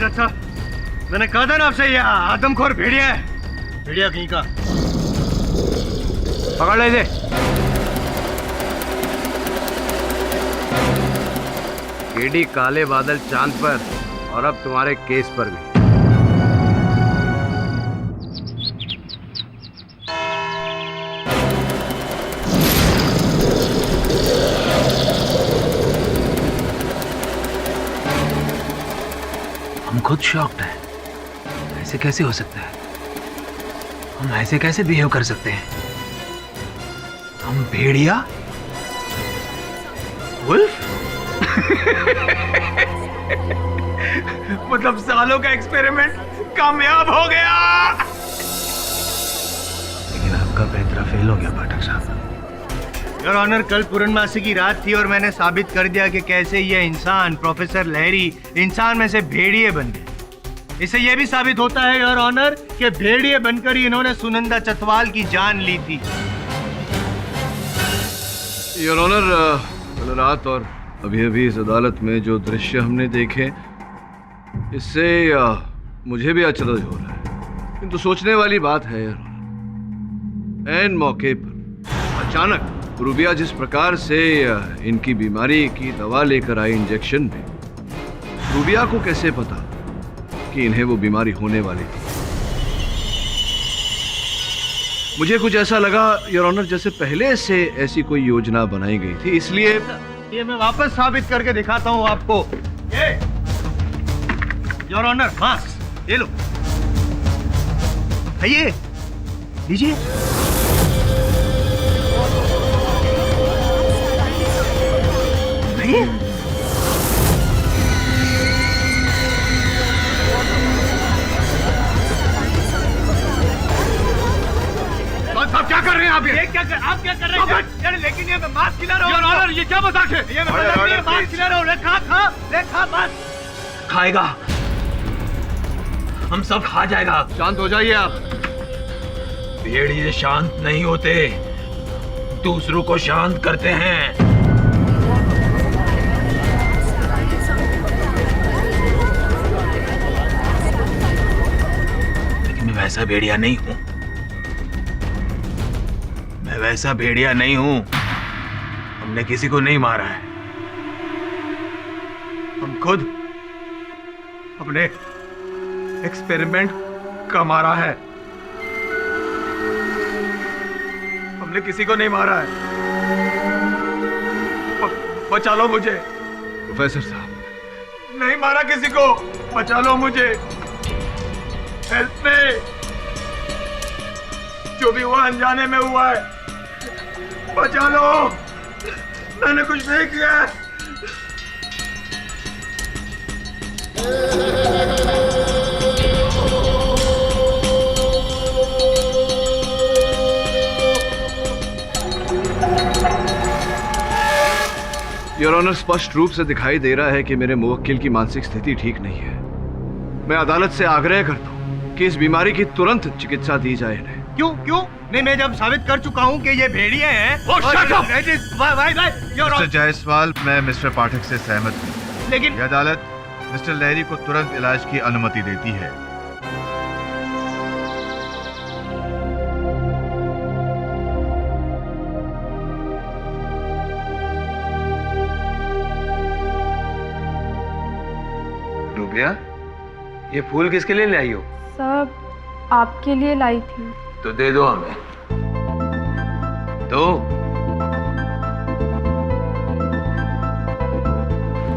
अच्छा, मैंने कहा था ना आपसे, ये आदमखोर भेड़िया है, भेड़िया कहीं का। पकड़ ले इसे। केडी काले बादल चांद पर, और अब तुम्हारे केस पर भी। हम खुद शॉक्ड हैं। ऐसे कैसे हो सकता है? हम ऐसे कैसे बिहेव कर सकते हैं? हम भेड़िया? वुल्फ? मतलब सालों का एक्सपेरिमेंट कामयाब हो गया। लेकिन आपका पैतरा फेल हो गया पाठक साहब। योर ऑनर, कल पूर्णमासी की रात थी और मैंने साबित कर दिया कि कैसे ये इंसान, प्रोफेसर लहरी, इंसान में से भेड़िए बन गए। इससे यह भी साबित होता है योर ऑनर कि भेड़िए बनकर ही इन्होंने सुनंदा चतवाल की जान ली थी। योर ऑनर, कल रात और अभी अभी इस अदालत में जो दृश्य हमने देखे, इससे मुझे भी अचरज हो रहा है। किंतु सोचने वाली बात है योर ऑनर, ऐन मौके पर अचानक रूबिया जिस प्रकार से इनकी बीमारी की दवा लेकर आई इंजेक्शन में, रूबिया को कैसे पता कि इन्हें वो बीमारी होने वाली थी? मुझे कुछ ऐसा लगा योर ऑनर जैसे पहले से ऐसी कोई योजना बनाई गई थी, इसलिए ये मैं वापस साबित करके दिखाता हूं आपको। ये योर ऑनर, मास्क ये लो, आइए लीजिए। आप क्या कर रहे हैं? आप ये क्या कर, आप क्या कर रहे हैं? यार लेकिन ये मैं मास्क खिला रहा हूँ। योर ऑनर, ये क्या मजाक है? ये मैं मजाक नहीं, मास्क खिला रहा हूँ। ले खा मास्क। खाएगा, हम सब खा जाएगा। शांत हो जाइए आप। भेड़िए शांत नहीं होते, दूसरों को शांत करते हैं। लेकिन मैं वैसा भेड़िया नहीं हूं। मैं वैसा भेड़िया नहीं हूं। हमने किसी को नहीं मारा है। हम खुद अपने एक्सपेरिमेंट का मारा है। हमने किसी को नहीं मारा है। बचा लो मुझे। प्रोफेसर साहब, नहीं मारा किसी को, बचा लो मुझे। हेल्प में, जो भी हुआ अनजाने में हुआ है, बचा लो। मैंने कुछ नहीं किया है। योर ऑनर, स्पष्ट रूप से दिखाई दे रहा है कि मेरे मुवक्किल की मानसिक स्थिति ठीक नहीं है। मैं अदालत से आग्रह करता हूँ कि इस बीमारी की तुरंत चिकित्सा दी जाए इन्हें। क्यों? नहीं, मैं जब साबित कर चुका हूँ कि ये भेड़िए हैं। मिस्टर जायसवाल, मैं मिस्टर पाठक से सहमत हूँ, लेकिन यह अदालत मिस्टर लहरी को तुरंत इलाज की अनुमति देती है। रूबिया, ये फूल किसके लिए लाई हो? सब आपके लिए लाई थी। तो दे दो हमें। तो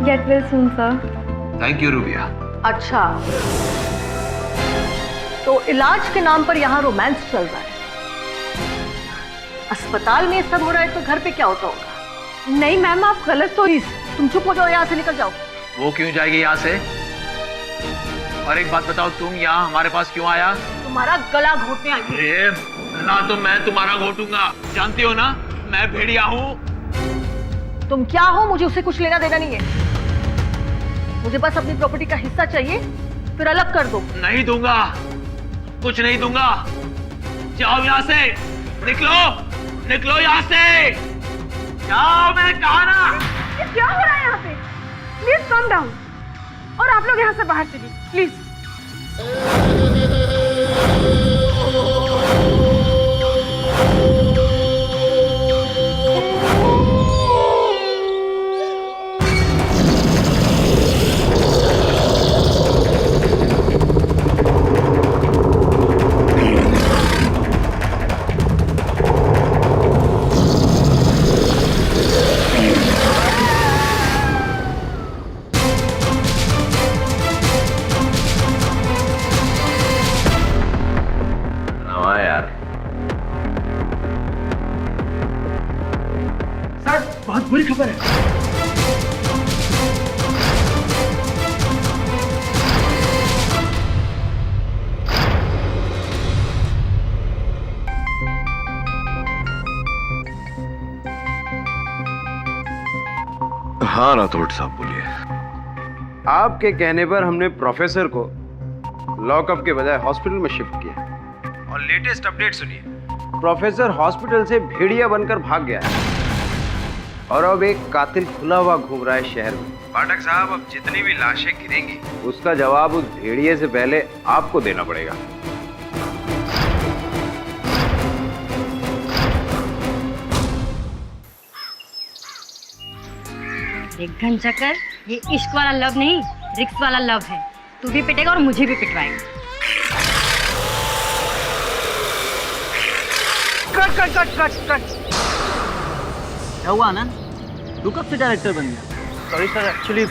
get well soon sir. Thank you rubia. अच्छा, तो इलाज के नाम पर यहाँ रोमांस चल रहा है। अस्पताल में ये सब हो रहा है तो घर पे क्या होता होगा? नहीं मैम, आप गलत तो। तुम चुप हो जाओ, यहाँ से निकल जाओ। वो क्यों जाएगी यहाँ से? और एक बात बताओ, तुम यहाँ हमारे पास क्यों आया? तुम्हारा गला घोटने आई हूँ। अरे ना, तो मैं तुम्हारा घोटूंगा। जानती हो ना, मैं भेड़िया हूँ। तुम क्या हो, मुझे उससे कुछ लेना देना नहीं है। मुझे बस अपनी प्रॉपर्टी का हिस्सा चाहिए, फिर अलग कर दो। नहीं दूंगा, कुछ नहीं दूंगा। जाओ यहाँ से, निकलो यहाँ से। जाओ, मैंने कहा ना। ये क्या हो रहा है यहाँ पे? Please come down. और आप आप लोग यहाँ से बाहर चलिए प्लीज। हाँ यार, बहुत बुरी खबर है। हाँ राठौड़ साहब बोलिए। आपके कहने पर हमने प्रोफेसर को लॉकअप के बजाय हॉस्पिटल में शिफ्ट किया। और लेटेस्ट अपडेट सुनिए, प्रोफेसर हॉस्पिटल से भेड़िया बनकर भाग गया है और अब एक कातिल खुला हुआ घूम रहा है शहर में। पाठक साहब, अब जितनी भी लाशें गिरेंगी उसका जवाब उस भेड़िए से पहले आपको देना पड़ेगा। एक घन चक्कर, ये इश्क वाला लव नहीं, रिक्स वाला लव है। तू भी पिटेगा और मुझे भी पिटवाएगा। Cut cut cut cut cut. क्या हुआ आनंद, तू कब से डायरेक्टर बन गया? सॉरी सर, एक्चुअली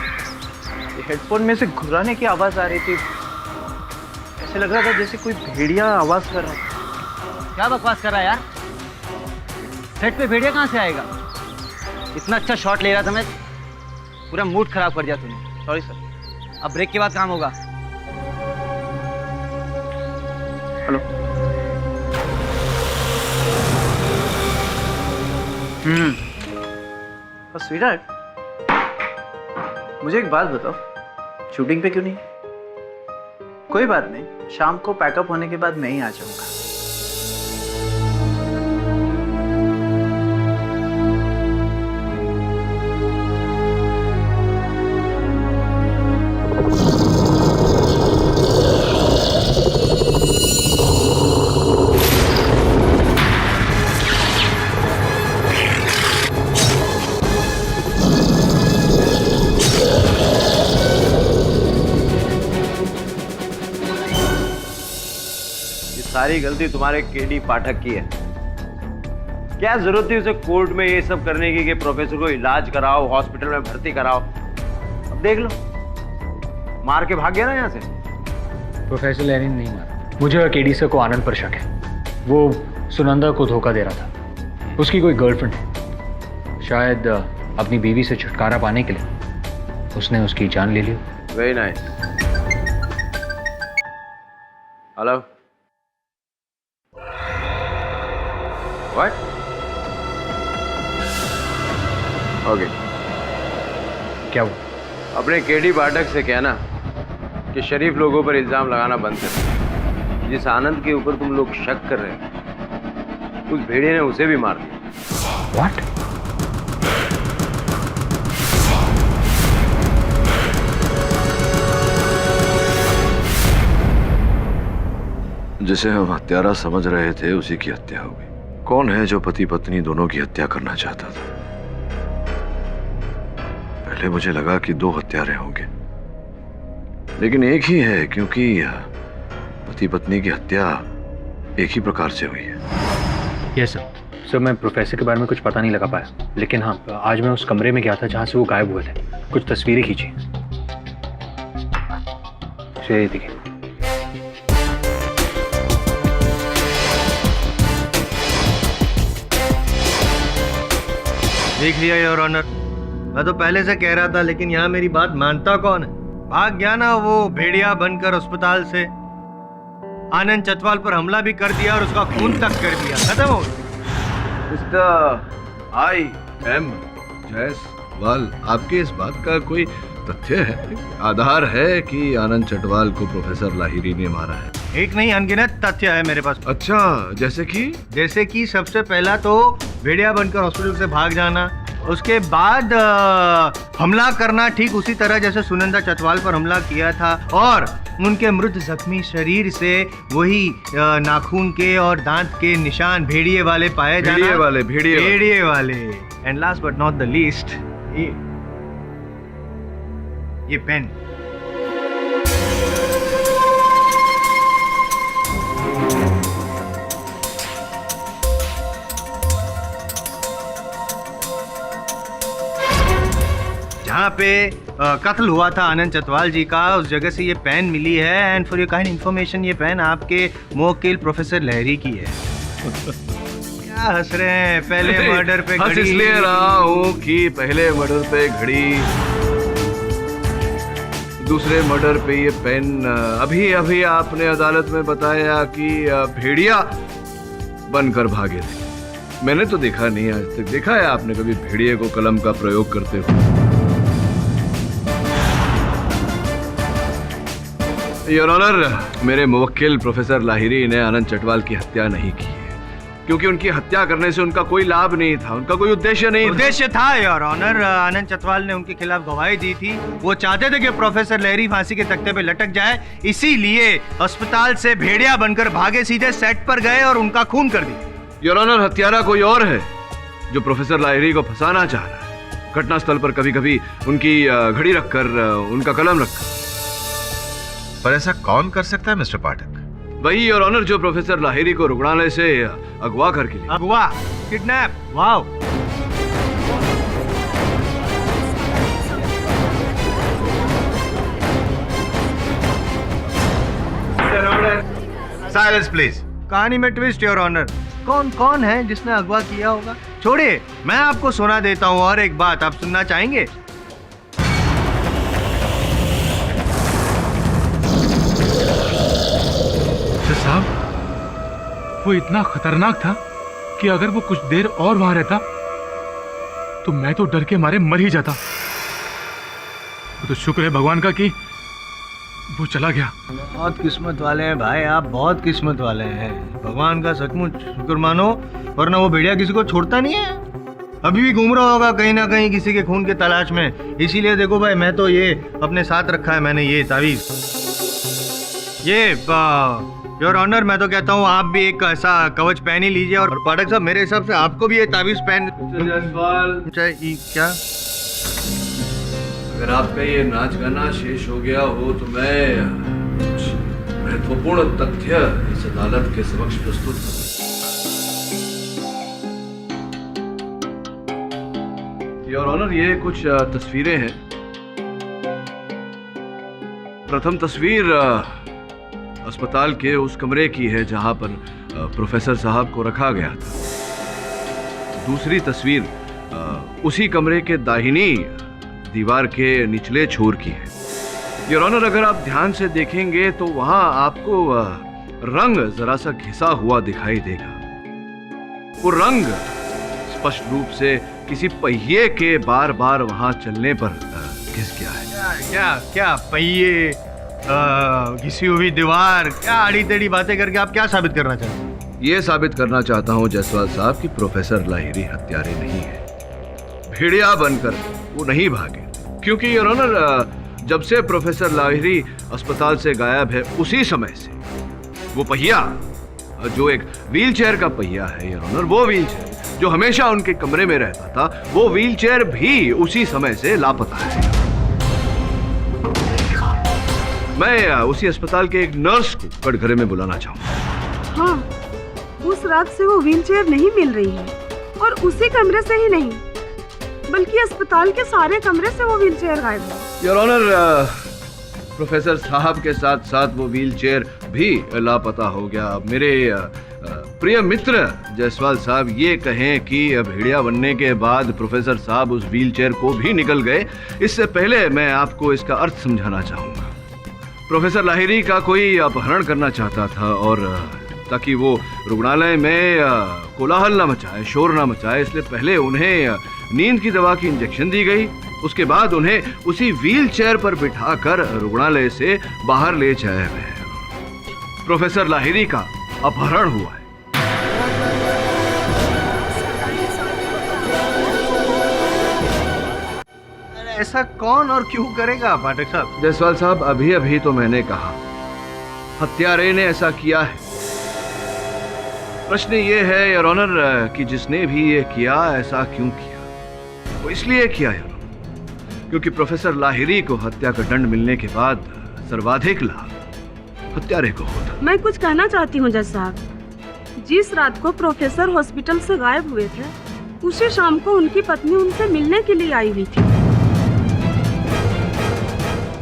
हेडफोन में से घुराने की आवाज आ रही थी। ऐसे लग रहा था जैसे कोई भेड़िया आवाज कर रहा था। क्या बकवास कर रहा है यार? सेट पे भेड़िया कहाँ से आएगा? इतना अच्छा शॉट ले रहा था मैं, पूरा मूड खराब कर दिया तूने। Sorry sir. अब ब्रेक के बाद काम होगा। हेलो। स्वीटहार्ट, मुझे एक बात बताओ, शूटिंग पे क्यों नहीं? कोई बात नहीं, शाम को पैकअप होने के बाद मैं ही आ जाऊंगा। सारी गलती तुम्हारे केडी पाठक की है। क्या जरूरत थी उसे कोर्ट में ये सब करने की कि प्रोफेसर को इलाज कराओ, हॉस्पिटल में भर्ती कराओ। अब देख लो, मार के भाग गया ना यहाँ से। प्रोफेसर लहरी ने नहीं मारा, मुझे और केडी सर को आनंद पर शक है। वो सुनंदा को धोखा दे रहा था। उसकी कोई गर्लफ्रेंड है, शायद अपनी बीवी से छुटकारा पाने के लिए उसने उसकी जान ले ली। Very nice. Hello, what? Okay, क्या हुआ? अपने केडी पाठक से कहना कि शरीफ लोगों पर इल्जाम लगाना बंद कर। जिस आनंद के ऊपर तुम लोग शक कर रहे हैं, उस भेड़िए ने उसे भी मार दिया। व्हाट? जिसे हम हत्यारा समझ रहे थे उसी की हत्या हो गई। कौन है जो पति पत्नी दोनों की हत्या करना चाहता था? पहले मुझे लगा कि दो हत्यारे होंगे, लेकिन एक ही है, क्योंकि पति पत्नी की हत्या एक ही प्रकार से हुई है। Yes sir. सर, मैं प्रोफेसर के बारे में कुछ पता नहीं लगा पाया, लेकिन हाँ, आज मैं उस कमरे में गया था जहाँ से वो गायब हुए थे। कुछ तस्वीरें खींची। देखिए। देख लिया योर ऑनर, मैं तो पहले से कह रहा था, लेकिन यहाँ मेरी बात मानता कौन है? भाग गया ना वो भेड़िया बनकर अस्पताल से। आनंद चटवाल पर हमला भी कर दिया और उसका खून तक कर दिया। खत्म हो गया। मिस्टर आई एम जायसवाल, आपके इस बात का कोई तथ्य है, आधार है कि आनंद चटवाल को प्रोफेसर लाहिरी ने मारा है? एक नहीं, अनगिनत तथ्य है मेरे पास। अच्छा, जैसे कि? जैसे कि सबसे पहला तो भेड़िया बनकर हॉस्पिटल से भाग जाना, उसके बाद हमला करना ठीक उसी तरह जैसे सुनंदा चतवाल पर हमला किया था और उनके मृत जख्मी शरीर से वही नाखून के और दांत के निशान भेड़िए वाले पाए जाना। भेड़िए वाले। And last but not the least, ये पेन। जहाँ पे कत्ल हुआ था आनंद चतवाल जी का, उस जगह से ये पेन मिली है। And for your kind information, ये पेन आपके मोवक्किल प्रोफेसर लहरी की है। क्या हंस रहे हैं? पहले मर्डर पे घड़ी। इसलिए रहा हूँ कि पहले मर्डर पे घड़ी, दूसरे मर्डर पे ये पेन। अभी अभी आपने अदालत में बताया कि भेड़िया बनकर भागे थे। मैंने तो देखा नहीं आज तक। देखा है आपने कभी भेड़िए को कलम का प्रयोग करते हुए? योर ऑनर, मेरे मुवक्किल प्रोफेसर लाहिरी ने आनंद चटवाल की हत्या नहीं की है, क्योंकि उनकी हत्या करने से उनका कोई लाभ नहीं था, उनका कोई उद्देश्य नहीं। उद्देश्य था योर ऑनर। आनंद चतवाल ने उनके खिलाफ गवाही दी थी। वो चाहते थे कि प्रोफेसर लहरी फांसी के तख्ते पे लटक जाए, इसीलिए अस्पताल से भेड़िया बनकर भागे, सीधे सेट पर गए और उनका खून कर दिया। योर ऑनर, हत्यारा कोई और है जो प्रोफेसर लाहिरी को फंसाना चाह रहा है। घटनास्थल पर कभी कभी उनकी घड़ी रखकर, उनका कलम रखकर। पर ऐसा कौन कर सकता है मिस्टर पाठक? वही योर ऑनर जो प्रोफेसर लाहिरी को रुग्णालय से अगवा करके ले। अगवा? किडनैप? वाओ। Silence please. कहानी में ट्विस्ट योर ऑनर। कौन कौन है जिसने अगवा किया होगा? छोड़िए, मैं आपको सुना देता हूँ। और एक बात आप सुनना चाहेंगे? साहब, वो इतना खतरनाक था कि अगर वो कुछ देर और वहां रहता तो मैं तो डर के मारे मर ही जाता। वो तो शुक्र है भगवान का कि वो चला गया। बहुत किस्मत वाले हैं भाई आप, बहुत किस्मत वाले हैं। भगवान का सचमुच शुक्र मानो, वरना वो भेड़िया किसी को छोड़ता नहीं है। अभी भी घूम रहा होगा कहीं ना कहीं किसी के खून के तलाश में। इसीलिए देखो भाई, मैं तो ये अपने साथ रखा है मैंने, ये तावीज। ये योर ऑनर, मैं तो कहता हूँ आप भी एक ऐसा कवच पहन ही लीजिए। और पाठक साहब, मेरे हिसाब से आपको भी ये तावीज पहन चाहिए। क्या अगर आपका ये नाच गाना शेष हो गया हो तो मैं कुछ महत्वपूर्ण तथ्य इस अदालत के समक्ष प्रस्तुत करूं। योर ऑनर, ये कुछ तस्वीरें हैं। प्रथम तस्वीर अस्पताल के उस कमरे की है जहां पर प्रोफेसर साहब को रखा गया था। दूसरी तस्वीर उसी कमरे के दाहिनी दीवार के निचले छोर की है। योर ऑनर, अगर आप ध्यान से देखेंगे तो वहां आपको रंग जरा सा घिसा हुआ दिखाई देगा। वो रंग स्पष्ट रूप से किसी पहिए के बार बार वहां चलने पर घिस गया है। क्या क्या पहिए, घिसी हुई दीवार, क्या आड़ी टेढ़ी बातें करके आप क्या साबित करना चाहते हैं? ये साबित करना चाहता हूं जायसवाल साहब कि प्रोफेसर लाहिरी हत्यारे नहीं है। भेड़िया बनकर वो नहीं भागे, क्योंकि योर ऑनर जब से प्रोफेसर लाहिरी अस्पताल से गायब है उसी समय से वो पहिया, जो एक व्हीलचेयर का पहिया है योर ऑनर, वो व्हीलचेयर जो हमेशा उनके कमरे में रहता था, वो व्हीलचेयर भी उसी समय से लापता है। मैं उसी अस्पताल के एक नर्स को कटघरे में बुलाना चाहूंगा। हाँ, उस रात से वो व्हीलचेयर नहीं मिल रही है, और उसी कमरे से ही नहीं बल्कि अस्पताल के सारे कमरे से वो व्हीलचेयर गायब है। योर ऑनर, प्रोफेसर साहब के साथ साथ वो व्हीलचेयर भी लापता हो गया। मेरे प्रिय मित्र जायसवाल साहब ये कहें कि भेड़िया बनने के बाद प्रोफेसर साहब उस व्हीलचेयर को भी निकल गए, इससे पहले मैं आपको इसका अर्थ समझाना चाहूँगा। प्रोफेसर लाहिरी का कोई अपहरण करना चाहता था, और ताकि वो रुग्णालय में कोलाहल ना मचाए, शोर ना मचाए, इसलिए पहले उन्हें नींद की दवा की इंजेक्शन दी गई। उसके बाद उन्हें उसी व्हीलचेयर पर बिठाकर रुग्णालय से बाहर ले जाया गया। प्रोफेसर लाहिरी का अपहरण हुआ है। ऐसा कौन और क्यों करेगा पाठक साहब? जायसवाल साहब, अभी अभी तो मैंने कहा हत्यारे ने ऐसा किया है। प्रश्न ये है योर ऑनर कि जिसने भी ये किया ऐसा क्यों किया? वो इसलिए किया योर ऑनर क्योंकि प्रोफेसर लाहिरी को हत्या का दंड मिलने के बाद सर्वाधिक लाभ हत्यारे को होता। मैं कुछ कहना चाहती हूँ जज साहब, जिस रात को प्रोफेसर हॉस्पिटल से गायब हुए थे उसी शाम को उनकी पत्नी उनसे मिलने के लिए आई हुई थी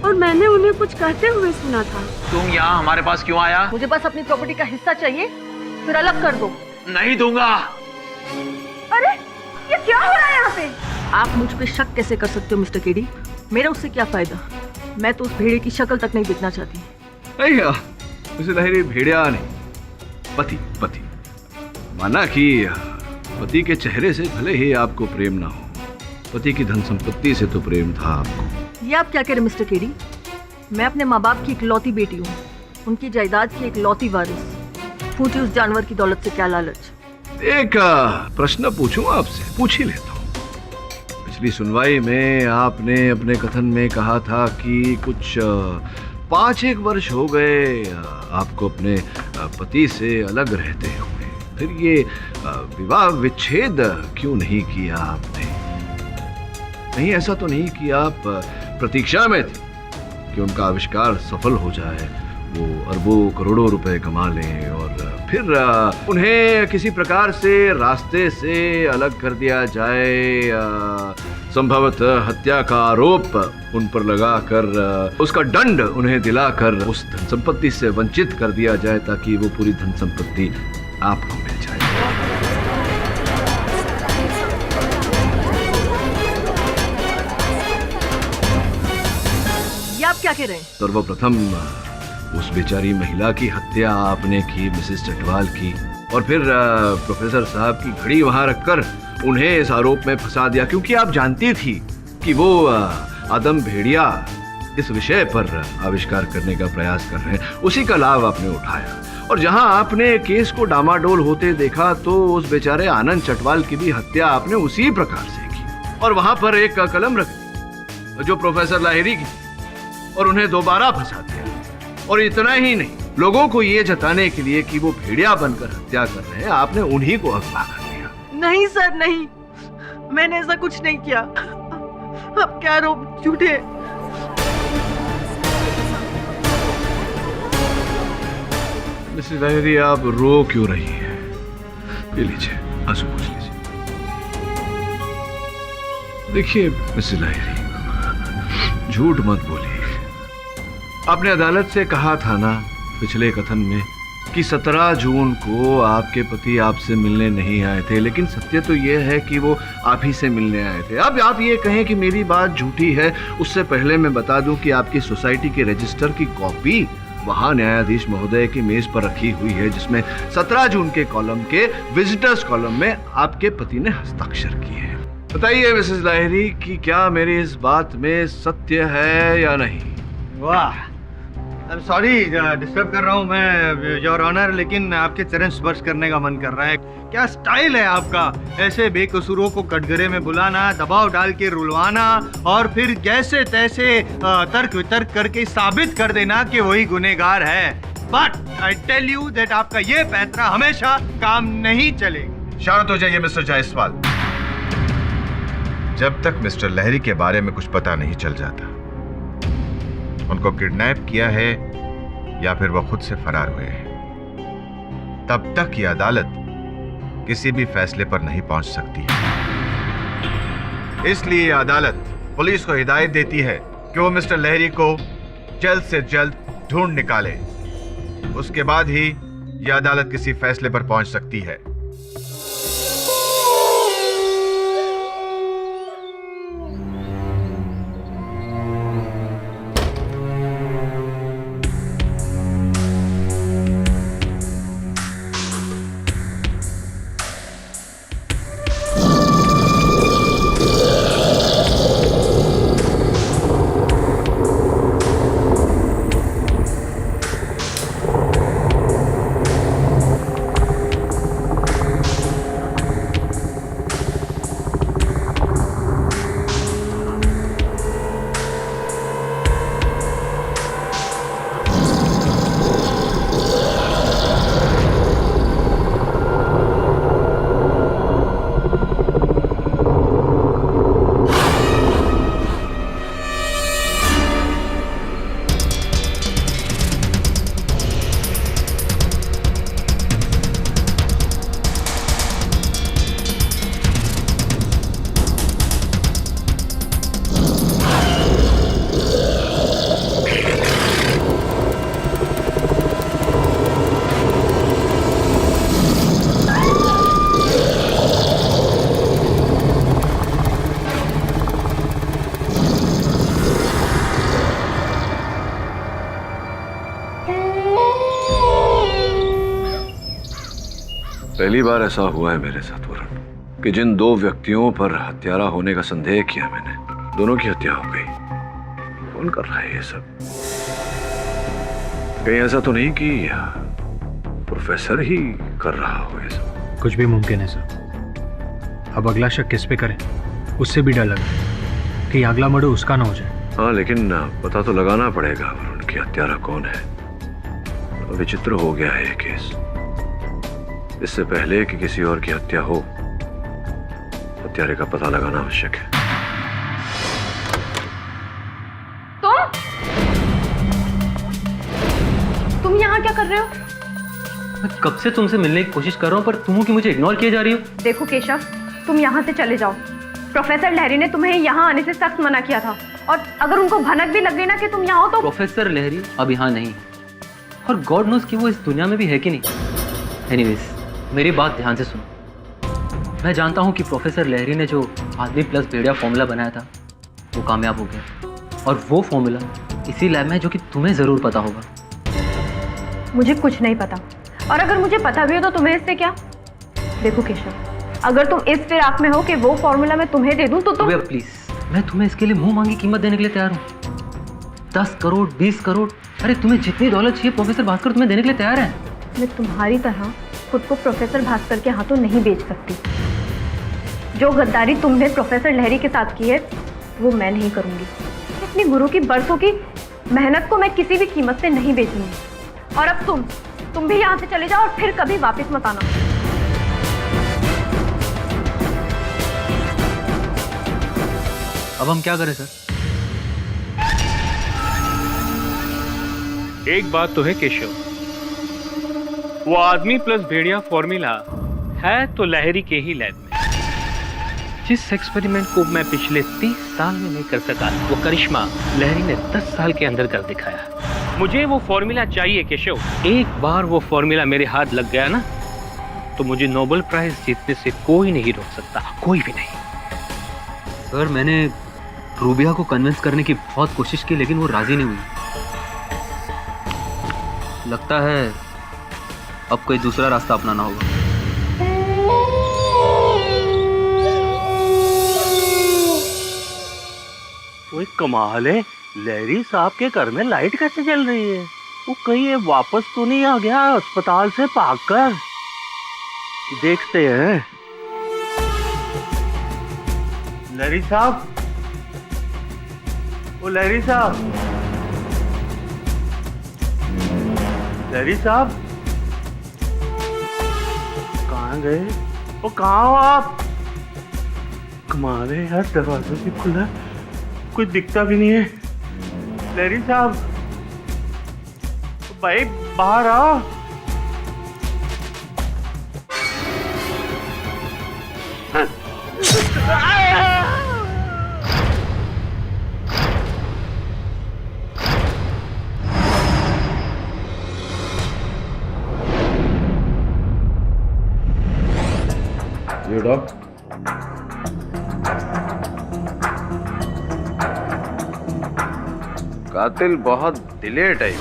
और मैंने उन्हें कुछ कहते हुए सुना था। तुम यहाँ हमारे पास क्यों आया? मुझे बस अपनी प्रॉपर्टी का हिस्सा चाहिए, फिर अलग कर दो। नहीं दूंगा। अरे ये क्या हो रहा है यहाँ पे? आप मुझ पे शक कैसे कर सकते हो मिस्टर केडी? मेरा उससे क्या फायदा? मैं तो उस भेड़िए की शक्ल तक नहीं देखना चाहती। नहीं, मिसेस लाहिरी भेड़िया नहीं, पति। पति माना कि पति के चेहरे से भले ही आपको प्रेम ना हो, पति की धन संपत्ति से तो प्रेम था आपको। ये आप क्या कह रहे मिस्टर केडी? मैं अपने माँ बाप की इकलौती बेटी हूँ, उनकी जायदाद की इकलौती वारिस। फूटी उस जानवर की दौलत से क्या लालच? एक प्रश्न पूछूं आपसे? पूछ ही लेता हूँ। पिछली सुनवाई में आपने अपने कथन में कहा था कि कुछ 5-1 वर्ष हो गए आपको अपने पति से अलग रहते हुए, फिर ये विवाह विच्छेद क्यों नहीं किया आपने? नहीं, ऐसा तो नहीं कि आप प्रतीक्षा में थे कि उनका आविष्कार सफल हो जाए, वो अरबों करोड़ों रुपए कमा लें और फिर उन्हें किसी प्रकार से रास्ते से अलग कर दिया जाए, संभवतः हत्या का आरोप उन पर लगाकर उसका दंड उन्हें दिलाकर उस धन संपत्ति से वंचित कर दिया जाए ताकि वो पूरी धन संपत्ति आपको मिल जाए। ये आप क्या कह रहे हैं? सर्वप्रथम उस बेचारी महिला की हत्या आपने की, मिसेस चटवाल की, और फिर प्रोफेसर साहब की घड़ी वहां रखकर उन्हें इस आरोप में फंसा दिया क्योंकि आप जानती थी कि वो आदम भेड़िया इस विषय पर आविष्कार करने का प्रयास कर रहे हैं। उसी का लाभ आपने उठाया और जहां आपने केस को डामाडोल होते देखा तो उस बेचारे आनंद चटवाल की भी हत्या आपने उसी प्रकार से की और वहां पर एक कलम रख दी जो प्रोफेसर लाहिरी की और उन्हें दोबारा फंसा दिया। और इतना ही नहीं, लोगों को ये जताने के लिए कि वो भेड़िया बनकर हत्या कर रहे हैं, आपने उन्हीं को अगवा कर दिया। नहीं सर, नहीं, मैंने ऐसा कुछ नहीं किया। अब क्या आरोप झूठे? मिसेस लाहिरी, आप रो क्यों रही हैं? ये लीजिए, आंसू पोंछ लीजिए। देखिए मिसेस लाहिरी, झूठ मत बोलिए। आपने अदालत से कहा था ना पिछले कथन में कि 17 जून को आपके पति आपसे मिलने नहीं आए थे, लेकिन सत्य तो यह है कि वो आप ही से मिलने आए थे। अब आप ये कहें कि मेरी बात झूठी है, उससे पहले मैं बता दूं कि आपकी सोसाइटी के रजिस्टर की कॉपी वहां न्यायाधीश महोदय की मेज पर रखी हुई है जिसमें 17 जून के कॉलम के विजिटर्स कॉलम में आपके पति ने हस्ताक्षर किए हैं। बताइए मिसेस लाहिरी कि क्या मेरी इस बात में सत्य है या नहीं? वाह, सॉरी डिस्टर्ब कर रहा हूँ मैं योर ऑनर, लेकिन आपके चरण स्पर्श करने का मन कर रहा है। क्या स्टाइल है आपका, ऐसे बेकसूरों को कटघरे में बुलाना, दबाव डाल के रुलवाना और फिर जैसे तैसे तर्क वितर्क करके साबित कर देना कि वही गुनहगार है। But I tell you that आपका ये पैंतरा हमेशा काम नहीं चलेगा। शांत हो जाइए मिस्टर जायसवाल। जब तक मिस्टर लहरी के बारे में कुछ पता नहीं चल जाता, उनको किडनैप किया है या फिर वो खुद से फरार हुए हैं, तब तक ये अदालत किसी भी फैसले पर नहीं पहुंच सकती है। इसलिए ये अदालत पुलिस को हिदायत देती है कि वो मिस्टर लहरी को जल्द से जल्द ढूंढ निकाले। उसके बाद ही यह अदालत किसी फैसले पर पहुंच सकती है। पहली बार ऐसा हुआ है मेरे साथ वरुण कि जिन दो व्यक्तियों पर हत्यारा होने का संदेह किया मैंने, दोनों की हत्या हो गई। कौन कर रहा है ये सब? कहीं ऐसा तो नहीं कि प्रोफेसर ही कर रहा हो ये सब? कुछ भी मुमकिन है सर। अब अगला शक किस पे करें, उससे भी डर लग रहा है कि अगला मर्डर उसका ना हो जाए। हाँ, लेकिन पता तो लगाना पड़ेगा वरुण की हत्यारा कौन है। विचित्र हो गया है ये केस। इससे पहले कि किसी और की हत्या हो, हत्यारे का पता लगाना आवश्यक है। तुम यहाँ क्या कर रहे हो? मैं कब से तुमसे मिलने की कोशिश कर रहा हूँ, पर तुम कि मुझे इग्नोर किए जा रही हो। देखो केशव, तुम यहाँ से चले जाओ। प्रोफेसर लहरी ने तुम्हें यहाँ आने से सख्त मना किया था, और अगर उनको भनक भी लग गई ना कि तुम यहाँ हो तो। प्रोफेसर लहरी अब यहाँ नहीं, और गॉड नोस कि वो इस दुनिया में भी है कि नहीं। एनीवेज, मेरी बात ध्यान से सुनो। मैं जानता हूँ कि प्रोफेसर लहरी ने जो आदमी प्लस भेड़िया फॉर्मूला बनाया था वो कामयाब हो गया, और वो फॉर्मूला इसी लैब में है, जो कि तुम्हें ज़रूर पता होगा। मुझे कुछ नहीं पता, और अगर मुझे पता भी हो तो तुम्हें इससे क्या? देखो केशव, अगर तुम इस फिराक में हो कि वो फॉर्मूला मैं तुम्हें दे दूं तो तुम। प्लीज, मैं तुम्हें इसके लिए मुंह मांगी कीमत देने के लिए तैयार हूँ। 10 करोड़, 20 करोड़, अरे तुम्हें जितनी दौलत चाहिए प्रोफेसर भास्कर तुम्हें देने के लिए तैयार है। मैं तुम्हारी तरह खुद को प्रोफेसर भास्कर के हाथों नहीं बेच सकती। जो गद्दारी तुमने प्रोफेसर लहरी के साथ की है वो मैं नहीं करूंगी। अपनी गुरु की बरसों की मेहनत को मैं किसी भी कीमत से नहीं बेचूंगी। और अब तुम भी यहाँ से चले जाओ और फिर कभी वापस मत आना। अब हम क्या करें सर? एक बात तो है केशव, वो आदमी प्लस भेड़िया फॉर्मूला है तो लहरी के ही लैब में। जिस एक्सपेरिमेंट को मैं पिछले 30 साल में नहीं कर सका, वो करिश्मा लहरी ने 10 साल के अंदर कर दिखाया। मुझे वो फॉर्मूला चाहिए केशव। एक बार वो फॉर्मूला मेरे हाथ लग गया ना, तो मुझे नोबेल प्राइज जीतने से कोई नहीं रोक सकता, कोई भी नहीं। सर, मैंने रूबिया को कन्विंस करने की बहुत कोशिश की, लेकिन वो राजी नहीं हुई। लगता है अब कोई दूसरा रास्ता अपनाना होगा। वो कमाल है, लहरी साहब के घर में लाइट कैसे जल रही है? वो कहीं ये वापस तो नहीं आ गया अस्पताल से भागकर? देखते हैं। लहरी साहब, ओ लहरी साहब, लहरी साहब कहाँ गए? वो कहाँ हो आप? कमाल है यार, दरवाजा भी खुला, कुछ दिखता भी नहीं है। लहरी साहब, भाई बाहर आओ। ये डॉक्टर कातिल बहुत दिले टाइप।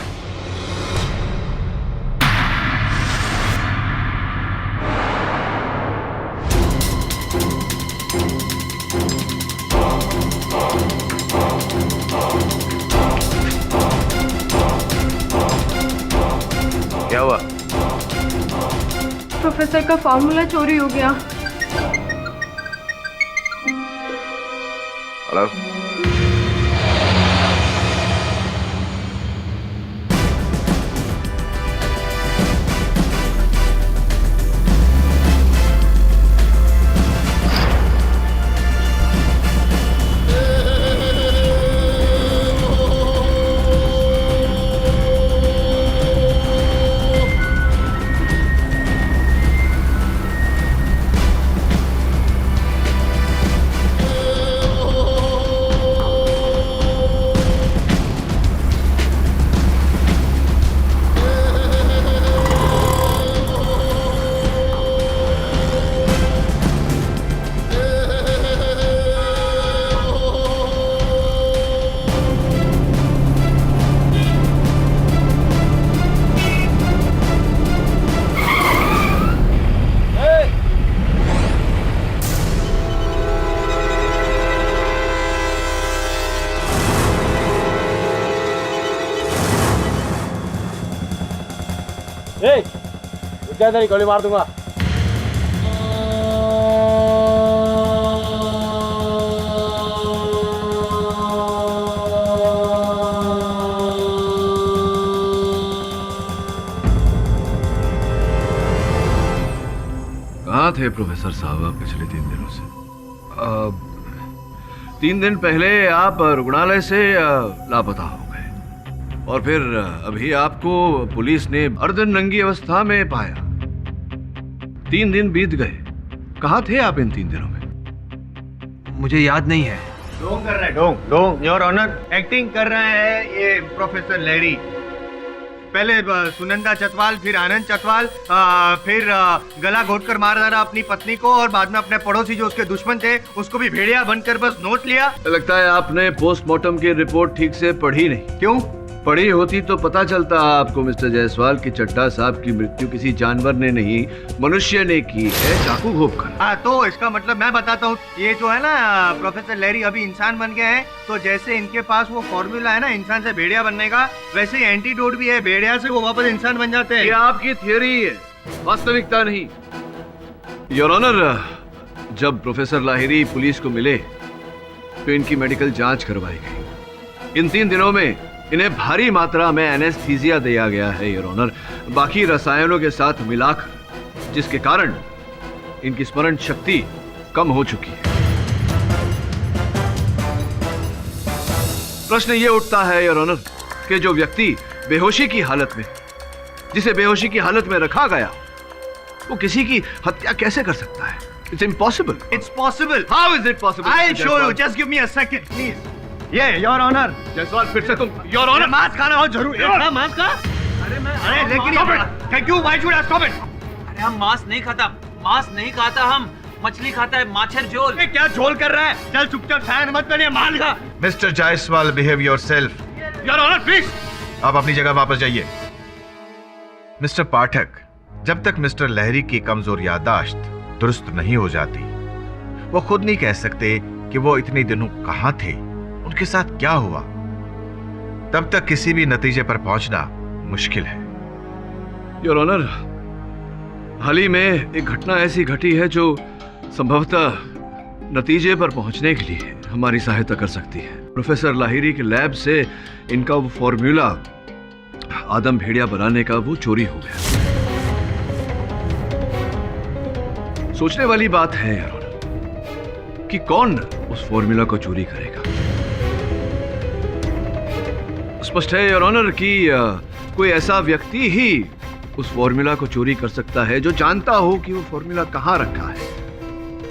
क्या हुआ? प्रोफेसर का फॉर्मूला चोरी हो गया। हेलो, गोली मार दूंगा। कहाँ थे प्रोफेसर साहब आप पिछले 3 दिनों से? 3 दिन पहले आप रुग्णालय से लापता हो गए और फिर अभी आपको पुलिस ने अर्धनंगी अवस्था में पाया। 3 दिन बीत गए, कहाँ थे आप इन 3 दिनों में? मुझे याद नहीं है। ढोंग कर रहा है, ढोंग योर ऑनर, एक्टिंग कर रहे हैं ये प्रोफेसर लहरी। पहले सुनंदा चतवाल, फिर आनंद चतवाल, फिर गला घोट कर मार डाला अपनी पत्नी को और बाद में अपने पड़ोसी जो उसके दुश्मन थे उसको भी भेड़िया बनकर बस नोट लिया। लगता है आपने पोस्टमार्टम की रिपोर्ट ठीक से पढ़ी नहीं। क्यों? पढ़ी होती तो पता चलता आपको मिस्टर जायसवाल की चड्ढा साहब की मृत्यु किसी जानवर ने नहीं मनुष्य ने की है, चाकू घोंपकर। हाँ, तो इसका मतलब मैं बताता हूँ, ये जो है ना प्रोफेसर लहरी अभी इंसान बन गए हैं, तो जैसे इनके पास वो फॉर्मूला है ना इंसान से भेड़िया बनने का, वैसे ही एंटीडोट भी है, भेड़िया से वो वापस इंसान बन जाते हैं। ये आपकी थियोरी है, वास्तविकता नहीं। योर ऑनर, जब प्रोफेसर लाहिरी पुलिस को मिले तो इनकी मेडिकल जांच करवाई गई। इन 3 दिनों में इन्हें भारी मात्रा में एनेस्थीसिया दिया गया है योर ऑनर, बाकी रसायनों के साथ मिलाकर, जिसके कारण इनकी स्मरण शक्ति कम हो चुकी है। प्रश्न ये उठता है योर ऑनर कि जो व्यक्ति बेहोशी की हालत में, जिसे बेहोशी की हालत में रखा गया, वो किसी की हत्या कैसे कर सकता है? It's impossible. It's possible. How is it possible? I will show you, just give me a second please. ये योर ऑनर, जायसवाल फिर से तुम योर ऑनर मास्क खाना हो जरूर। मास्क का? अरे लेकिन thank you, why should I stop it? अरे हम मांस नहीं खाता, मांस नहीं खाता, हम मछली खाता है, माछर झोल। क्या झोल कर रहा है? चल चुपचाप साइन मत करिए, माल खा। Mister Jaiswal, behave yourself. Your honour please. आप अपनी जगह वापस जाइए। मिस्टर पाठक, जब तक मिस्टर लहरी की कमजोर याददाश्त दुरुस्त नहीं हो जाती, वो खुद नहीं कह सकते कि वो इतने दिनों कहां थे, उनके साथ क्या हुआ, तब तक किसी भी नतीजे पर पहुंचना मुश्किल है। योर ऑनर, हाल ही में एक घटना ऐसी घटी है जो संभवतः नतीजे पर पहुंचने के लिए हमारी सहायता कर सकती है। प्रोफेसर लाहिरी के लैब से इनका वो फॉर्मूला आदम भेड़िया बनाने का वो चोरी हो गया। सोचने वाली बात है योर ऑनर कि कौन उस फॉर्मूला को चोरी करेगा। स्पष्ट है योर ऑनर कि कोई ऐसा व्यक्ति ही उस फॉर्मूला को चोरी कर सकता है जो जानता हो कि वो फॉर्मूला कहां रखा है,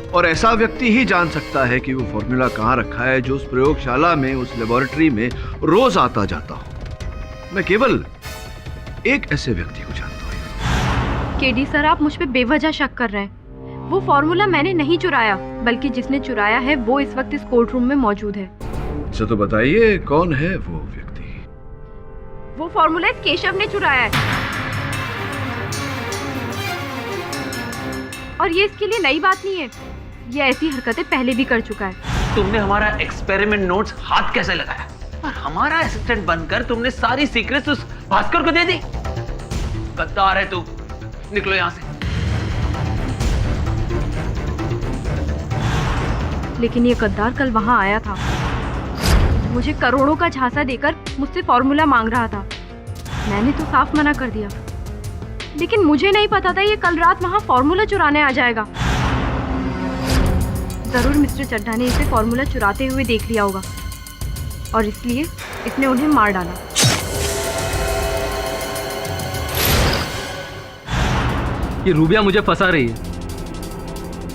और ऐसा व्यक्ति ही जान सकता है कि वो फॉर्मूला कहां रखा है जो उस प्रयोगशाला में, उस लेबोरेटरी में रोज आता जाता हो। मैं केवल एक ऐसे व्यक्ति को जानता हूं। केडी सर, आप मुझ पे बेवजह शक कर रहे हैं। वो फॉर्मूला मैंने नहीं चुराया, बल्कि जिसने चुराया है वो इस वक्त इस कोर्ट रूम में मौजूद है। अच्छा तो बताइए कौन है वो व्यक्ति? वो फॉर्मूला इस केशव ने चुराया है, और ये इसके लिए नई बात नहीं है, ये ऐसी हरकतें पहले भी कर चुका है। तुमने हमारा एक्सपेरिमेंट नोट्स हाथ कैसे लगाया और हमारा असिस्टेंट बनकर तुमने सारी सीक्रेट्स उस भास्कर को दे दी? गद्दार है तू, निकलो यहां से। लेकिन ये गद्दार कल वहां आया था, मुझे करोड़ों का झांसा देकर मुझसे फॉर्मूला मांग रहा था। मैंने तो साफ मना कर दिया, लेकिन मुझे नहीं पता था ये कल रात वहां फॉर्मूला चुराने आ जाएगा। जरूर मिस्टर चड्ढा ने इसे फॉर्मूला चुराते हुए देख लिया होगा, और इसलिए इसने उन्हें मार डाला। ये रूबिया मुझे फंसा रही है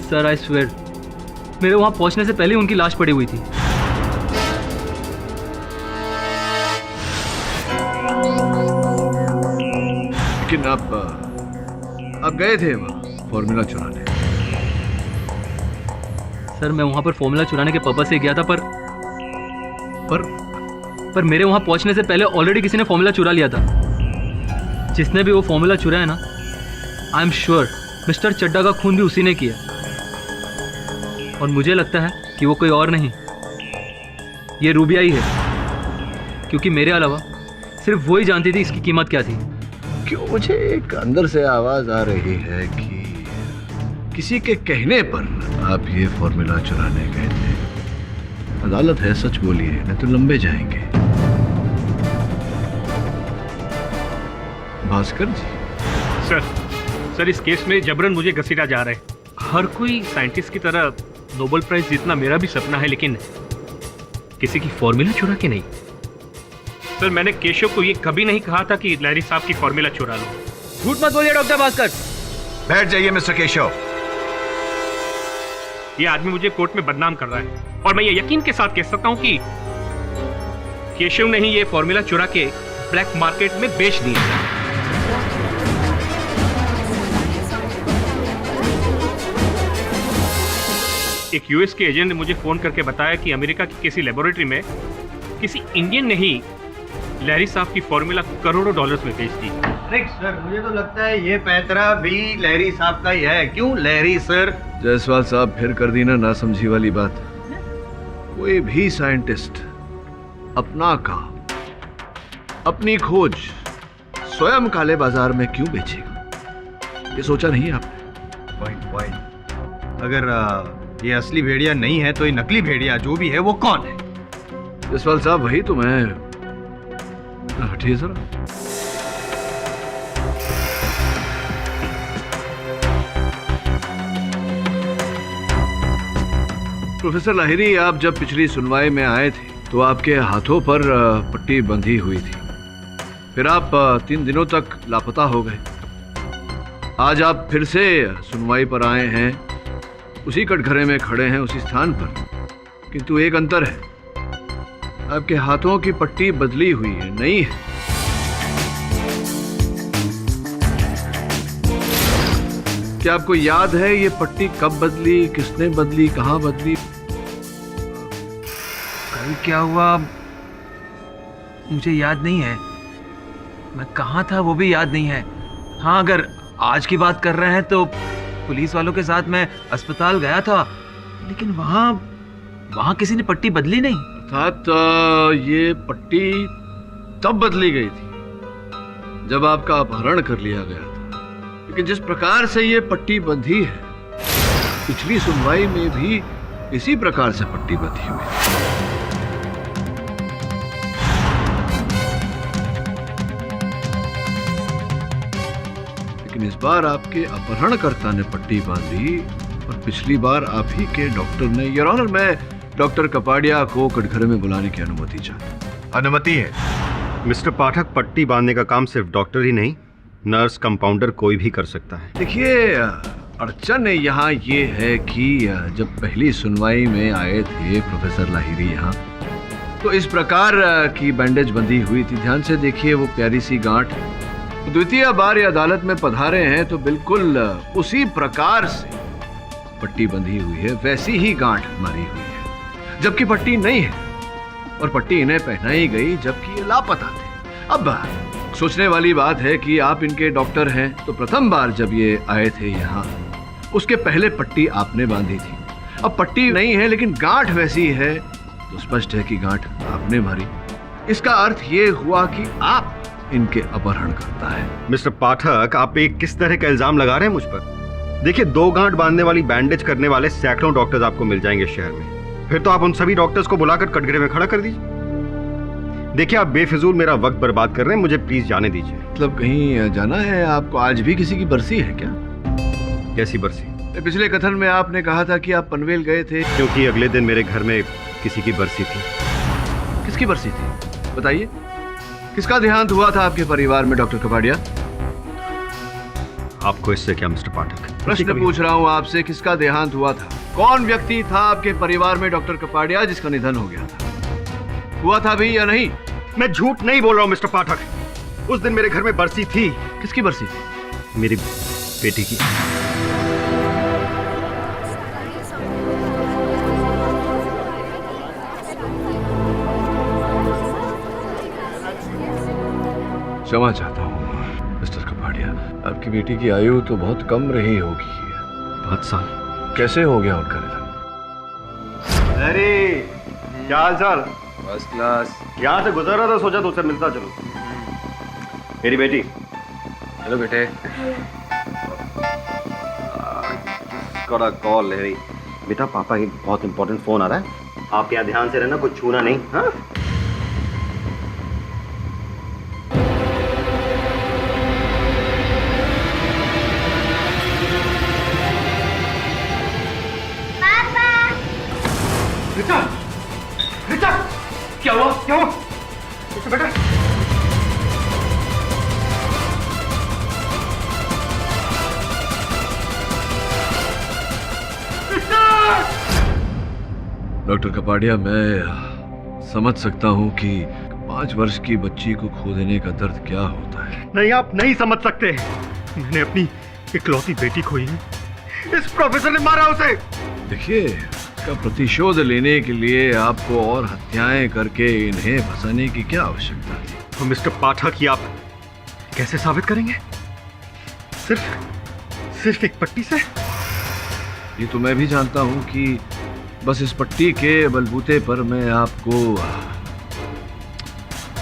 सर। आई स्वेयर, मेरे वहां पहुंचने से पहले उनकी लाश पड़ी हुई थी। लेकिन आप गए थे वहां फॉर्मूला चुराने? सर मैं वहां पर फॉर्मूला चुराने के पर्पस से गया था, पर मेरे वहां पहुंचने से पहले ऑलरेडी किसी ने फॉर्मूला चुरा लिया था। जिसने भी वो फॉर्मूला चुराया ना, I am sure mister Chadha का खून भी उसी ने किया, और मुझे लगता है कि वो कोई और नहीं, ये रूबिया ही है, क्योंकि मेरे अलावा सिर्फ वो ही जानती थी इसकी कीमत क्या थी। क्यों मुझे एक अंदर से आवाज आ रही है कि किसी के कहने पर आप ये फॉर्मूला चुराने गए थे। अदालत है, सच बोलिए, नहीं तो लंबे जाएंगे। भास्कर जी। सर इस केस में जबरन मुझे घसीटा जा रहा है। हर कोई साइंटिस्ट की तरह नोबेल प्राइज जीतना मेरा भी सपना है, लेकिन किसी की फॉर्मूला चुरा के नहीं। सर मैंने केशव को ये कभी नहीं कहा था कि लहरी साहब की फॉर्मूला चुरा लो। झूठ मत बोलिए डॉक्टर भास्कर। बैठ जाइए मिस्टर केशव। ये आदमी मुझे कोर्ट में बदनाम कर रहा है और मैं ये यकीन के साथ कह सकता हूं कि केशव ने ही ये फॉर्मूला चुरा के ब्लैक मार्केट में बेच दिया। एक यूएस के एजेंट ने मुझे फोन करके बताया कि अमेरिका की किसी लेबोरेटरी में किसी इंडियन ने ही लहरी साहब की फॉर्मूला करोड़ों डॉलर्स में बेच दी। रिक्स सर, मुझे तो लगता है ये पैतरा भी लहरी साहब का ही है। क्यों लहरी सर? जायसवाल साहब फिर कर दी ना नासमझी वाली बात। कोई भी साइंटिस्ट अपना काम, अपनी खोज स्वयं काले बाजार में क्यों बेचेगा? ये सोचा नहीं आपने? पॉइंट। अगर ये असली भेड़िया नहीं है तो ये नकली भेड़िया जो भी है वो कौन है? जायसवाल साहब वही तो मैं। हटिए जरा। प्रोफेसर लाहिरी, आप जब पिछली सुनवाई में आए थे तो आपके हाथों पर पट्टी बंधी हुई थी। फिर आप 3 दिनों तक लापता हो गए। आज आप फिर से सुनवाई पर आए हैं, उसी कटघरे में खड़े हैं, उसी स्थान पर, किंतु एक अंतर है, आपके हाथों की पट्टी बदली हुई है, नई है। क्या आपको याद है ये पट्टी कब बदली, किसने बदली, कहां बदली? कल क्या हुआ मुझे याद नहीं है। मैं कहाँ था वो भी याद नहीं है। हाँ, अगर आज की बात कर रहे हैं तो पुलिस वालों के साथ मैं अस्पताल गया था, लेकिन वहाँ किसी ने पट्टी बदली नहीं। अर्थात ये पट्टी तब बदली गई थी जब आपका अपहरण कर लिया गया था, लेकिन जिस प्रकार से ये पट्टी बंधी है, पिछली सुनवाई में भी इसी प्रकार से पट्टी बंधी हुई है। लेकिन इस बार आपके अपहरणकर्ता ने पट्टी बांधी और पिछली बार आप ही के डॉक्टर ने। योर ऑनर, मैं डॉक्टर कपाड़िया को कटघरे में बुलाने की अनुमति चाहता। अनुमति है। मिस्टर पाठक, पट्टी बांधने का काम सिर्फ डॉक्टर ही नहीं, नर्स, कंपाउंडर कोई भी कर सकता है। देखिए, अड़चन यहाँ ये है कि जब पहली सुनवाई में आए थे प्रोफेसर लाहिरी यहाँ, तो इस प्रकार की बैंडेज बंधी हुई थी। ध्यान से देखिए, वो प्यारी सी गांठ। द्वितीय बार ये अदालत में पधारे हैं तो बिल्कुल उसी प्रकार से पट्टी बंधी हुई है, वैसी ही गांठ मारी हुई है, जबकि पट्टी नहीं है, और पट्टी इन्हें पहनाई गई जबकि ये लापता थे। अब सोचने वाली बात है कि आप इनके डॉक्टर हैं, तो प्रथम बार जब ये आए थे यहाँ, उसके पहले पट्टी आपने बांधी थी। अब पट्टी नहीं है लेकिन गांठ वैसी है, तो स्पष्ट है कि गांठ आपने मारी। इसका अर्थ ये हुआ कि आप इनके अपहरण करता है। मिस्टर पाठक, आप एक किस तरह का इल्जाम लगा रहे हैं मुझ पर? देखिए, 2 गांठ बांधने वाली बैंडेज करने वाले सैकड़ों डॉक्टर्स आपको मिल जाएंगे शहर में। फिर तो आप उन सभी डॉक्टर्स को बुलाकर कटघरे में खड़ा कर दीजिए। देखिए, आप बेफिजूल मेरा वक्त बर्बाद कर रहे हैं, मुझे प्लीज जाने दीजिए। मतलब कहीं जाना है आपको? आज भी किसी की बरसी है क्या? कैसी बरसी? पिछले कथन में आपने कहा था कि आप पनवेल गए थे। क्योंकि अगले दिन मेरे घर में किसी की बरसी थी। किसकी बरसी थी, बताइए? किसका देहांत हुआ था आपके परिवार में डॉक्टर कपाड़िया? आपको इससे क्या मिस्टर पाठक? प्रश्न पूछ रहा हूँ आपसे, किसका देहांत हुआ था? कौन व्यक्ति था आपके परिवार में डॉक्टर कपाड़िया जिसका निधन हो गया था? हुआ था भी या नहीं? मैं झूठ नहीं बोल रहा हूँ मिस्टर पाठक। उस दिन मेरे घर में बरसी थी। किसकी बरसी थी? मेरी बेटी की। क्षमा चाहता हूँ मिस्टर कपाड़िया, आपकी बेटी की आयु तो बहुत कम रही होगी। 5 साल। कैसे हो गया उनका निधन? अरे क्या हाल चाल? First class. यहाँ से गुजर रहा था, सोचा तुझसे मिलता चलो। मेरी बेटी हेलो बेटे। कॉल ले रही बेटा, पापा की बहुत इंपॉर्टेंट फोन आ रहा है, आप यहाँ ध्यान से रहना, कुछ छूना नहीं। हाँ रिचा, रिचा, क्या हुआ? क्या हुआ? बेटा डॉक्टर कपाड़िया, मैं समझ सकता हूँ कि 5 वर्ष की बच्ची को खो देने का दर्द क्या होता है। नहीं, आप नहीं समझ सकते। मैंने अपनी इकलौती बेटी खोई है, इस प्रोफेसर ने मारा उसे। देखिए, इसका प्रतिशोध लेने के लिए आपको और हत्याएं करके इन्हें फंसाने की क्या आवश्यकता थी? तो मिस्टर पाठक, ये आप कैसे साबित करेंगे? सिर्फ एक पट्टी से? ये तो मैं भी जानता हूँ कि बस इस पट्टी के बलबूते पर मैं आपको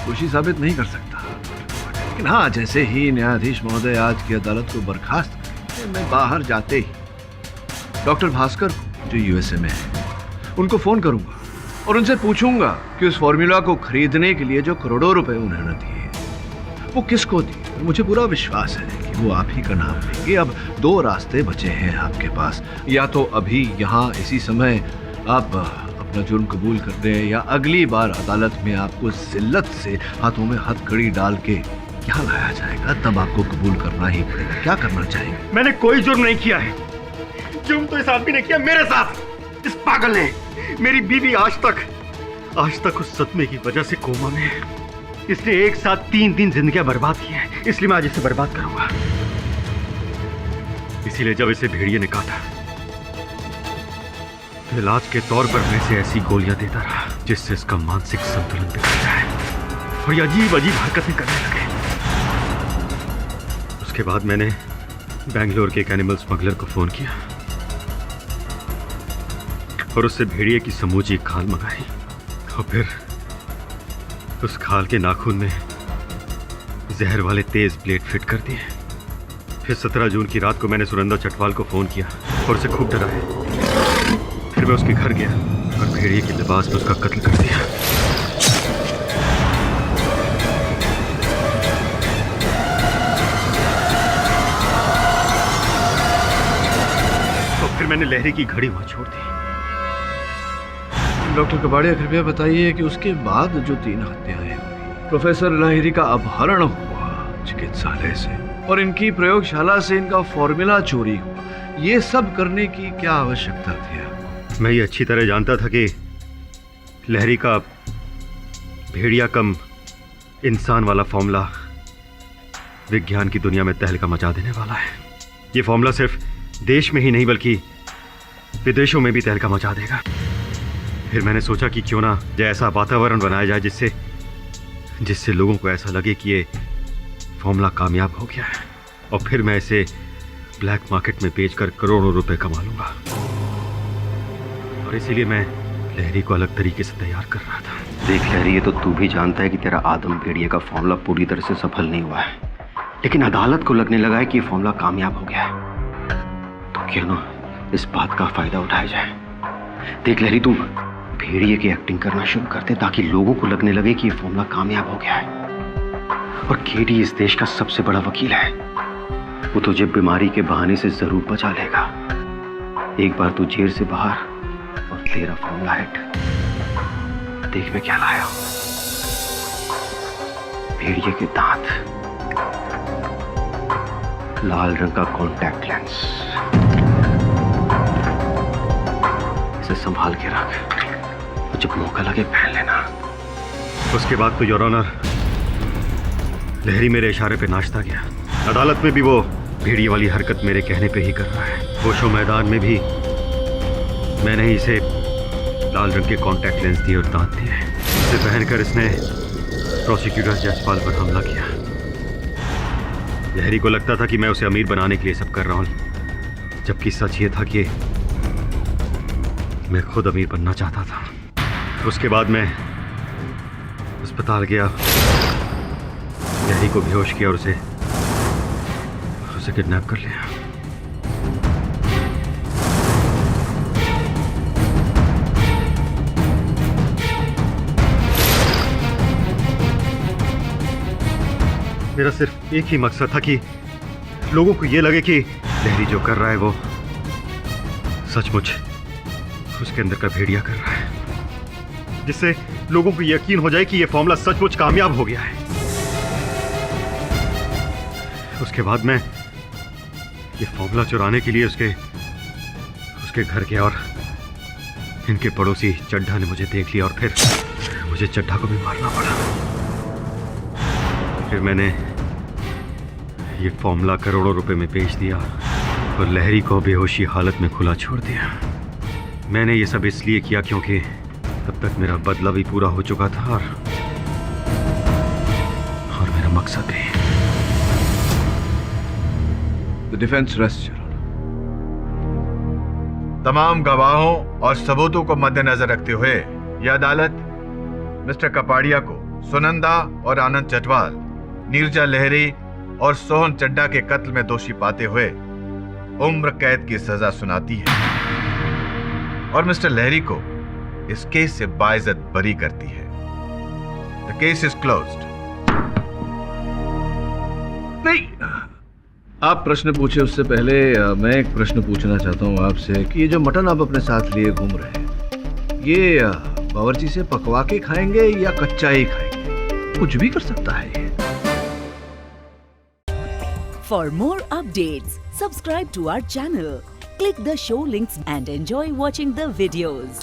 दोषी साबित नहीं कर सकता, लेकिन हाँ, जैसे ही न्यायाधीश महोदय आज की अदालत को बर्खास्त करेंगे, मैं बाहर जाते ही डॉक्टर भास्कर जो यूएसए में है उनको फोन करूंगा और उनसे पूछूंगा कि उस फॉर्मूला को खरीदने के लिए जो करोड़ों रुपए उन्होंने दिए वो किसको दिए। मुझे पूरा विश्वास है कि वो आप ही का नाम लेंगे। अब 2 रास्ते बचे हैं आपके पास, या तो अभी यहाँ इसी समय आप अपना जुर्म कबूल कर दें, या अगली बार अदालत में आपको जिल्लत से हाथों में हथकड़ी डाल के यहाँ लाया जाएगा, तब आपको कबूल करना ही पड़ेगा। क्या करना चाहिए? मैंने कोई जुर्म नहीं किया है। जुर्म तो इस आदमी ने किया मेरे साथ, इस पागल ने। मेरी बीवी आज तक उस सदमे की वजह से कोमा में है। इसने एक साथ 3 जिंदगियां बर्बाद की हैं, इसलिए मैं आज इसे बर्बाद करूंगा। इसीलिए जब इसे भेड़िए ने काटा तो इलाज के तौर पर मैं इसे ऐसी गोलियां देता रहा जिससे इसका मानसिक संतुलन बिगड़ जाए और ये अजीब हरकतें करने लगे। उसके बाद मैंने बेंगलोर के एक एनिमल स्मगलर को फोन किया और उससे भेड़िए की समूची खाल मंगाई और फिर उस खाल के नाखून में जहर वाले तेज ब्लेड फिट कर दिए। फिर 17 जून की रात को मैंने सुनंदा चटवाल को फोन किया और उसे खूब डराया। फिर मैं उसके घर गया और भेड़िए के लिबास में उसका कत्ल कर दिया। तो फिर मैंने लहरी की घड़ी वहां छोड़ दी। डॉक्टर कबाड़िया, कृपया बताइए कि उसके बाद जो 3 हत्याएं हुई, प्रोफेसर लाहिरी का अपहरण हुआ चिकित्सालय से और इनकी प्रयोगशाला से इनका फॉर्मूला चोरी हुआ, ये सब करने की क्या आवश्यकता थी आपको? मैं ये अच्छी तरह जानता था कि लहरी का भेड़िया कम इंसान वाला फॉर्मूला विज्ञान की दुनिया में तहलका मचा देने वाला है। ये फॉर्मूला सिर्फ देश में ही नहीं बल्कि विदेशों में भी तहलका मचा देगा। फिर मैंने सोचा कि क्यों ना ऐसा वातावरण बनाया जाए जिससे लोगों को ऐसा लगे कि ये फॉर्मूला कामयाब हो गया है और फिर मैं इसे ब्लैक मार्केट में बेचकर करोड़ों रुपए कमा लूंगा। और इसीलिए मैं लहरी को अलग तरीके से तैयार कर रहा था। देख लहरी, ये तो तू भी जानता है कि तेरा आदम भेड़िए का फॉर्मूला पूरी तरह से सफल नहीं हुआ है, लेकिन अदालत को लगने लगा है कि ये फॉर्मूला कामयाब हो गया है। तो क्यों ना इस बात का फायदा उठाया जाए। देख लहरी, तू भेड़िए की एक्टिंग करना शुरू कर दे ताकि लोगों को लगने लगे कि ये फॉर्मूला कामयाब हो गया है। और केडी इस देश का सबसे बड़ा वकील है, वो तुझे बीमारी के बहाने से जरूर बचा लेगा। एक बार तू जेल से बाहर और तेरा फॉर्मूला हिट। देख मैं क्या लाया हूं, भेड़िए के दांत, लाल रंग का कॉन्टैक्ट लेंस, इसे संभाल के रख, जब मौका लगे पहन लेना। उसके बाद तो योर ऑनर, लहरी मेरे इशारे पे नाचता गया। अदालत में भी वो भेड़िए वाली हरकत मेरे कहने पे ही कर रहा है। होशो मैदान में भी मैंने ही इसे लाल रंग के कॉन्टैक्ट लेंस दिए और दांत दिए। इसे पहनकर इसने प्रोसिक्यूटर जसपाल पर हमला किया। लहरी को लगता था कि मैं उसे अमीर बनाने के लिए सब कर रहा हूँ, जबकि सच ये था कि मैं खुद अमीर बनना चाहता था। उसके बाद मैं अस्पताल गया, लहरी को बेहोश किया और उसे उसे किडनैप कर लिया। मेरा सिर्फ एक ही मकसद था कि लोगों को यह लगे कि लहरी जो कर रहा है वो सचमुच उसके अंदर का भेड़िया कर रहा है, जिससे लोगों को यकीन हो जाए कि यह फॉर्मूला सचमुच कामयाब हो गया है। उसके बाद मैं ये फॉर्मूला चुराने के लिए उसके घर गया और इनके पड़ोसी चड्ढा ने मुझे देख लिया और फिर मुझे चड्ढा को भी मारना पड़ा। फिर मैंने ये फॉर्मूला करोड़ों रुपए में बेच दिया और लहरी को बेहोशी हालत में खुला छोड़ दिया। मैंने ये सब इसलिए किया क्योंकि तब तक मेरा बदला भी पूरा हो चुका था और मेरा मकसद भी। The defense rests, Your Honor. तमाम गवाहों और सबूतों को मद्देनजर रखते हुए यह अदालत मिस्टर कपाड़िया को सुनंदा और आनंद चटवाल, नीरजा लहरी और सोहन चड्ढा के कत्ल में दोषी पाते हुए उम्र कैद की सजा सुनाती है और मिस्टर लहरी को इस केस से बाइज्जत बरी करती है। The case is closed. नहीं, आप प्रश्न पूछे उससे पहले मैं एक प्रश्न पूछना चाहता हूँ आपसे कि ये जो मटन आप अपने साथ लिए घूम रहे हैं, ये बावर्ची से पकवा के खाएंगे या कच्चा ही खाएंगे? कुछ भी कर सकता है ये। For more updates, subscribe to our channel, click the show links and enjoy watching the videos.